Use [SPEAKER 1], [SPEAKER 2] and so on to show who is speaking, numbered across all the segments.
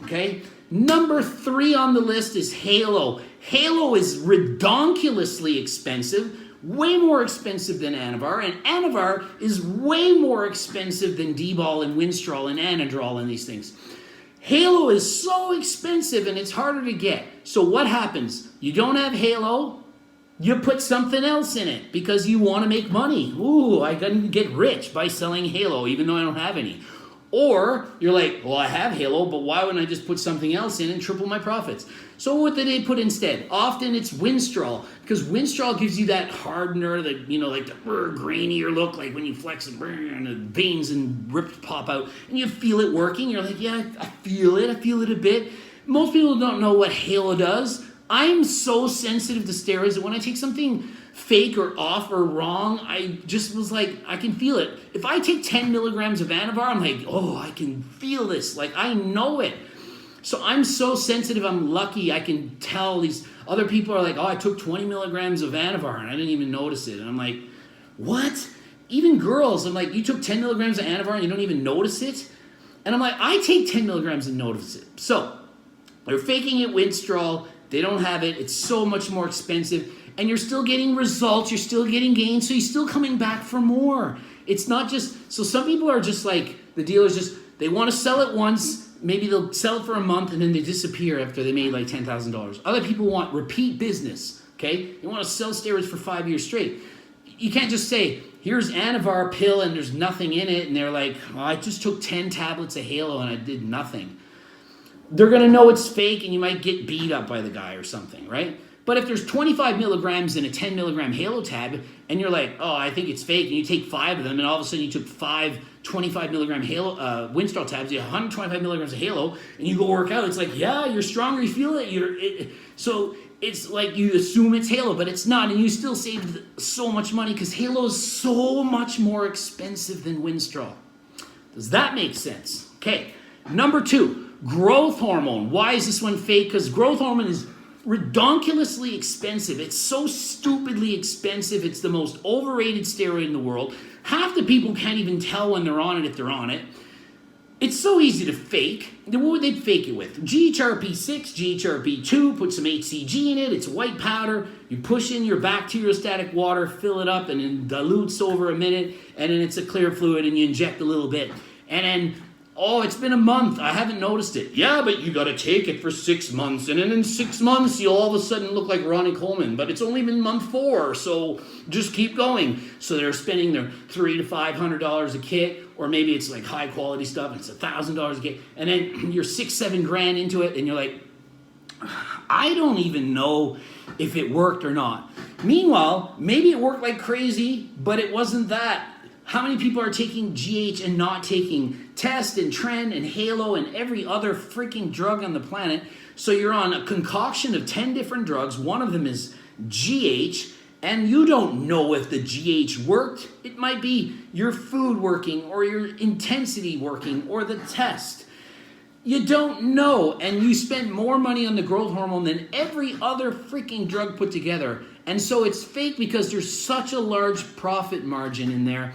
[SPEAKER 1] okay? Number 3 on the list is Halo. Halo is redonkulously expensive, way more expensive than Anavar, and Anavar is way more expensive than D-Bol and Winstrol and Anadrol and these things. Halo is so expensive and it's harder to get. So what happens? You don't have Halo, you put something else in it because you want to make money. Ooh, I can get rich by selling Halo even though I don't have any. Or you're like, well, I have Halo, but why wouldn't I just put something else in and triple my profits? So what did they put instead? Often it's Winstrol, because Winstrol gives you that hardener, that, you know, like the grainier look, like when you flex and the veins and rips pop out, and you feel it working. You're like, yeah, I feel it a bit. Most people don't know what Halo does. I'm so sensitive to steroids that when I take something fake or off or wrong, I just was like, I can feel it. If I take 10 milligrams of Anavar, I'm like, oh, I can feel this. Like, I know it. So I'm so sensitive, I'm lucky. I can tell these other people are like, oh, I took 20 milligrams of Anavar and I didn't even notice it. And I'm like, what? Even girls, I'm like, you took 10 milligrams of Anavar and you don't even notice it? And I'm like, I take 10 milligrams and notice it. So they're faking it Winstrol. They don't have it. It's so much more expensive. And you're still getting results. You're still getting gains. So you're still coming back for more. It's not just... So some people are just like... The dealers just... They want to sell it once. Maybe they'll sell it for a month and then they disappear after they made like $10,000. Other people want repeat business. Okay? They want to sell steroids for 5 years straight. You can't just say, here's Anavar pill and there's nothing in it. And they're like, oh, I just took 10 tablets of Halo and I did nothing. They're going to know it's fake and you might get beat up by the guy or something, right? But if there's 25 milligrams in a 10 milligram Halo tab and you're like, oh, I think it's fake, and you take 5 of them and all of a sudden you took 5 25 milligram Halo Winstrol tabs, you have 125 milligrams of Halo, and you go work out, it's like, yeah, you're stronger, you feel it. So it's like you assume it's Halo, but it's not, and you still saved so much money because Halo is so much more expensive than Winstrol. Does that make sense? Okay, number 2, growth hormone. Why is this one fake? Because growth hormone is redonkulously expensive. It's so stupidly expensive. It's the most overrated steroid in the world. Half the people can't even tell when they're on it if they're on it. It's so easy to fake. What would they fake it with? GHRP6, GHRP2, put some HCG in it. It's white powder. You push in your bacteriostatic water, fill it up, and it dilutes over a minute, and then it's a clear fluid, and you inject a little bit. And then, oh, it's been a month. I haven't noticed it. Yeah, but you got to take it for 6 months. And then in 6 months, you'll all of a sudden look like Ronnie Coleman. But it's only been month 4, so just keep going. So they're spending their $300 to $500 a kit, or maybe it's like high quality stuff and it's $1,000 a kit. And then you're $6-7 grand into it, and you're like, I don't even know if it worked or not. Meanwhile, maybe it worked like crazy, but it wasn't that. How many people are taking GH and not taking Test and Trend and Halo and every other freaking drug on the planet? So you're on a concoction of 10 different drugs. One of them is GH, and you don't know if the GH worked. It might be your food working or your intensity working or the test. You don't know, and you spend more money on the growth hormone than every other freaking drug put together. And so it's fake because there's such a large profit margin in there.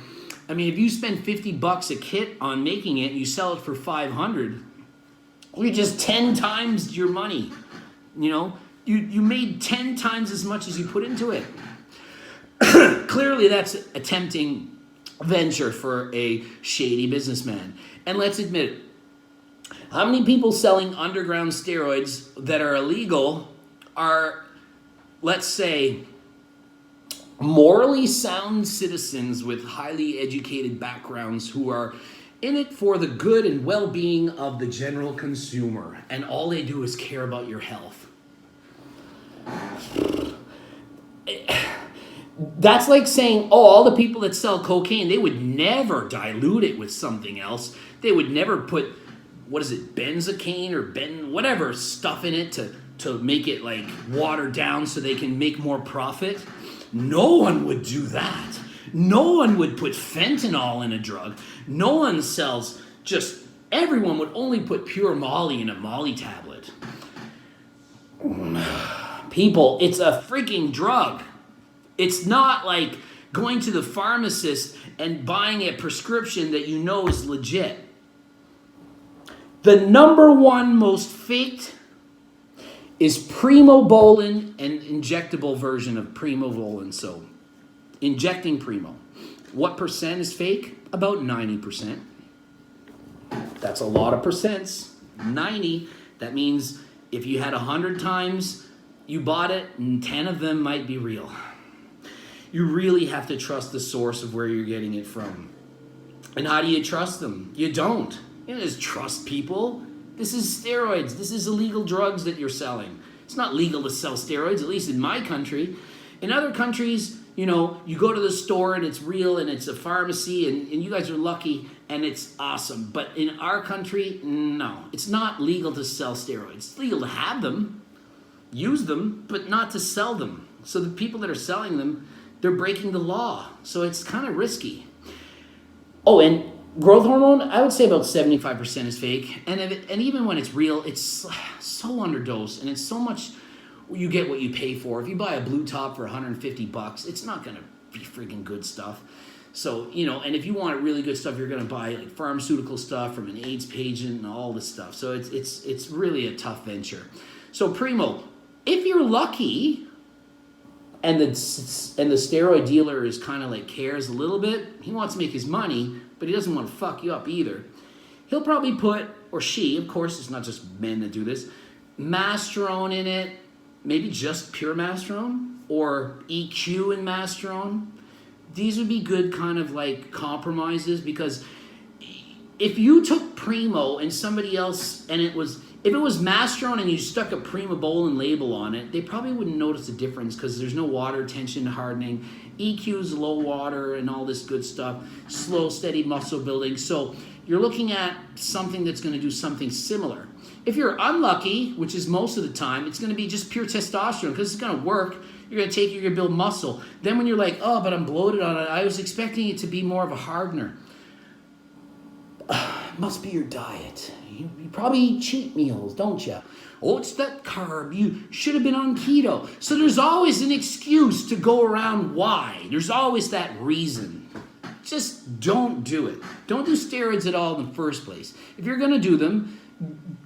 [SPEAKER 1] I mean, if you spend $50 a kit on making it and you sell it for $500, you just 10 times your money. You know, you made 10 times as much as you put into it. Clearly, that's a tempting venture for a shady businessman. And let's admit it. How many people selling underground steroids that are illegal are, let's say, morally sound citizens with highly educated backgrounds who are in it for the good and well-being of the general consumer, and all they do is care about your health? That's like saying, oh, all the people that sell cocaine, they would never dilute it with something else. They would never put, what is it, benzocaine or whatever stuff in it to make it like watered down so they can make more profit. No one would do that. No one would put fentanyl in a drug. No one sells everyone would only put pure Molly in a Molly tablet. People, it's a freaking drug. It's not like going to the pharmacist and buying a prescription that you know is legit. The number one most faked is primobolan and injectable version of primobolan. So injecting primo. What percent is fake? About 90%. That's a lot of percents. 90. That means if you had 100 times you bought it, and 10 of them might be real. You really have to trust the source of where you're getting it from. And how do you trust them? You don't. You don't just trust people. This is steroids. This is illegal drugs that you're selling. It's not legal to sell steroids, at least in my country. In other countries, you know, you go to the store and it's real and it's a pharmacy and you guys are lucky and it's awesome. But in our country, no. It's not legal to sell steroids. It's legal to have them, use them, but not to sell them. So the people that are selling them, they're breaking the law. So it's kind of risky. Oh, and growth hormone, I would say about 75% is fake. And even when it's real, it's so underdosed. And it's so much, you get what you pay for. If you buy a blue top for $150, it's not going to be freaking good stuff. So, you know, and if you want really good stuff, you're going to buy like pharmaceutical stuff from an AIDS patient and all this stuff. So it's really a tough venture. So primo, if you're lucky, and the steroid dealer is kind of like cares a little bit, he wants to make his money, but he doesn't want to fuck you up either. He'll probably put, or she, of course, it's not just men that do this, masterone in it, maybe just pure masterone, or EQ in masterone. These would be good kind of like compromises, because if you took primo and somebody else, and if it was masterone and you stuck a primobolan label on it, they probably wouldn't notice a difference because there's no water tension hardening. EQ's low water and all this good stuff. Slow, steady muscle building. So you're looking at something that's going to do something similar. If you're unlucky, which is most of the time, it's going to be just pure testosterone because it's going to work. You're going to take it, you're going to build muscle. Then when you're like, oh, but I'm bloated on it, I was expecting it to be more of a hardener. Must be your diet. You probably eat cheat meals, don't you? Oh, it's that carb. You should have been on keto. So there's always an excuse to go around why. There's always that reason. Just don't do it. Don't do steroids at all in the first place. If you're going to do them,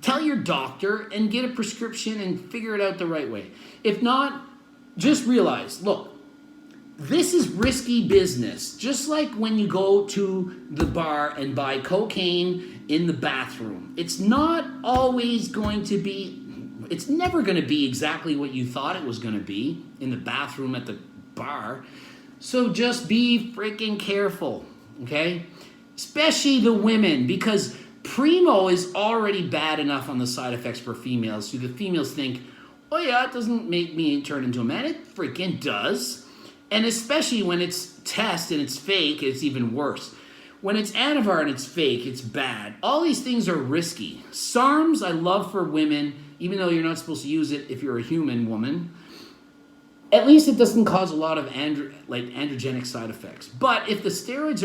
[SPEAKER 1] tell your doctor and get a prescription and figure it out the right way. If not, just realize, look, this is risky business. Just like when you go to the bar and buy cocaine in the bathroom. It's not always going to be, it's never going to be exactly what you thought it was going to be in the bathroom at the bar. So just be freaking careful, okay? Especially the women, because primo is already bad enough on the side effects for females. So the females think, oh yeah, it doesn't make me turn into a man. It freaking does. And especially when it's test and it's fake, it's even worse. When it's Anavar and it's fake, it's bad. All these things are risky. SARMS, I love for women, even though you're not supposed to use it if you're a human woman. At least it doesn't cause a lot of androgenic side effects. But if the steroids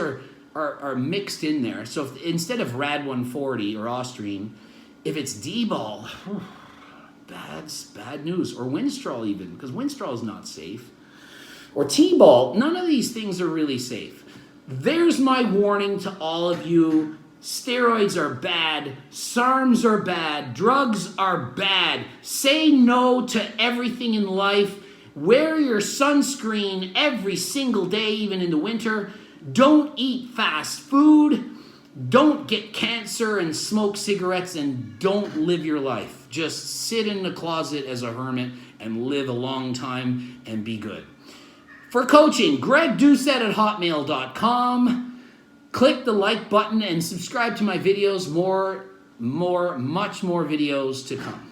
[SPEAKER 1] are mixed in there, so if, instead of Rad 140 or Ostrine, if it's D-ball, bad news. Or Winstrol even, because Winstrol is not safe. Or T-ball, none of these things are really safe. There's my warning to all of you. Steroids are bad. SARMs are bad. Drugs are bad. Say no to everything in life. Wear your sunscreen every single day, even in the winter. Don't eat fast food. Don't get cancer and smoke cigarettes, and don't live your life. Just sit in the closet as a hermit and live a long time and be good. For coaching, gregdoucette@hotmail.com. Click the like button and subscribe to my videos. Much more videos to come.